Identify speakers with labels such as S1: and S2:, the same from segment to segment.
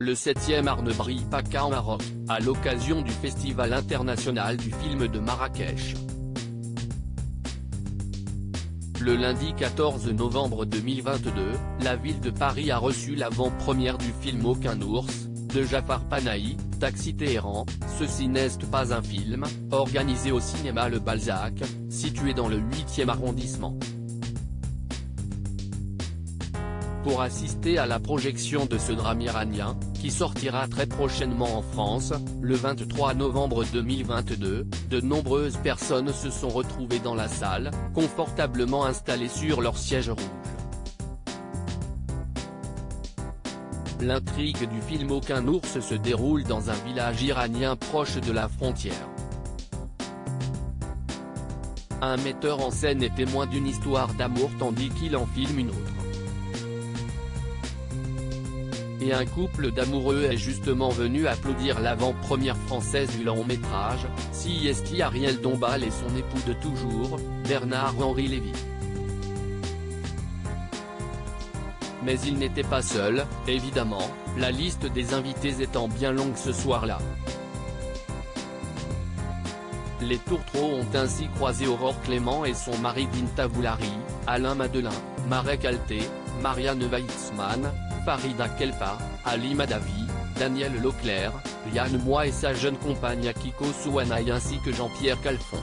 S1: Le 7e art ne brille pas qu'au Maroc, à l'occasion du Festival international du film de Marrakech. Le lundi 14 novembre 2022, la ville de Paris a reçu l'avant-première du film Aucun ours, de Jafar Panahi, Taxi Téhéran, Ceci n'est pas un film, organisé au cinéma Le Balzac, situé dans le 8e arrondissement. Pour assister à la projection de ce drame iranien, qui sortira très prochainement en France, le 23 novembre 2022, de nombreuses personnes se sont retrouvées dans la salle, confortablement installées sur leurs sièges rouges. L'intrigue du film Aucun ours se déroule dans un village iranien proche de la frontière. Un metteur en scène est témoin d'une histoire d'amour tandis qu'il en filme une autre. Et un couple d'amoureux est justement venu applaudir l'avant-première française du long-métrage, Si est Ariel Dombal et son époux de toujours, Bernard-Henri Lévy. Mais il n'était pas seul, évidemment, la liste des invités étant bien longue ce soir-là. Les tourtereaux ont ainsi croisé Aurore Clément et son mari Binta Boulari, Alain Madelin, Marek Alté, Marianne Weitzman, Farida Kelpa, Ali Madavi, Daniel Leclerc, Yann Moix et sa jeune compagne Akiko Souanaï ainsi que Jean-Pierre Calfon.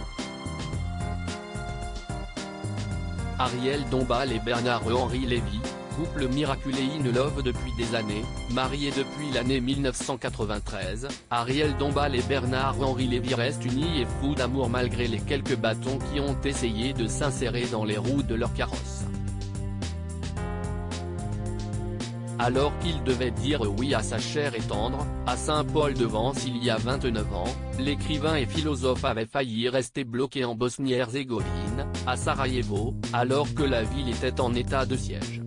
S1: Ariel Dombal et Bernard-Henri Lévy, couple miraculé in love depuis des années, mariés depuis l'année 1993, Ariel Dombal et Bernard-Henri Lévy restent unis et fous d'amour malgré les quelques bâtons qui ont essayé de s'insérer dans les roues de leur carrosse. Alors qu'il devait dire oui à sa chère et tendre, à Saint-Paul-de-Vence il y a 29 ans, l'écrivain et philosophe avait failli rester bloqué en Bosnie-Herzégovine, à Sarajevo, alors que la ville était en état de siège.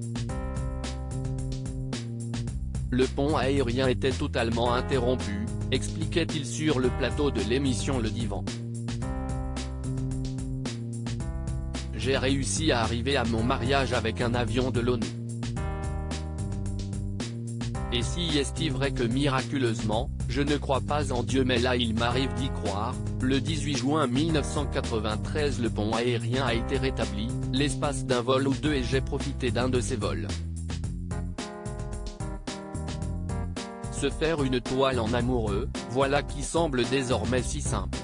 S1: Le pont aérien était totalement interrompu, expliquait-il sur le plateau de l'émission Le Divan. J'ai réussi à arriver à mon mariage avec un avion de l'ONU. Et si est vrai que miraculeusement, je ne crois pas en Dieu mais là il m'arrive d'y croire, le 18 juin 1993 le pont aérien a été rétabli, l'espace d'un vol ou deux et j'ai profité d'un de ces vols. Se faire une toile en amoureux, voilà qui semble désormais si simple.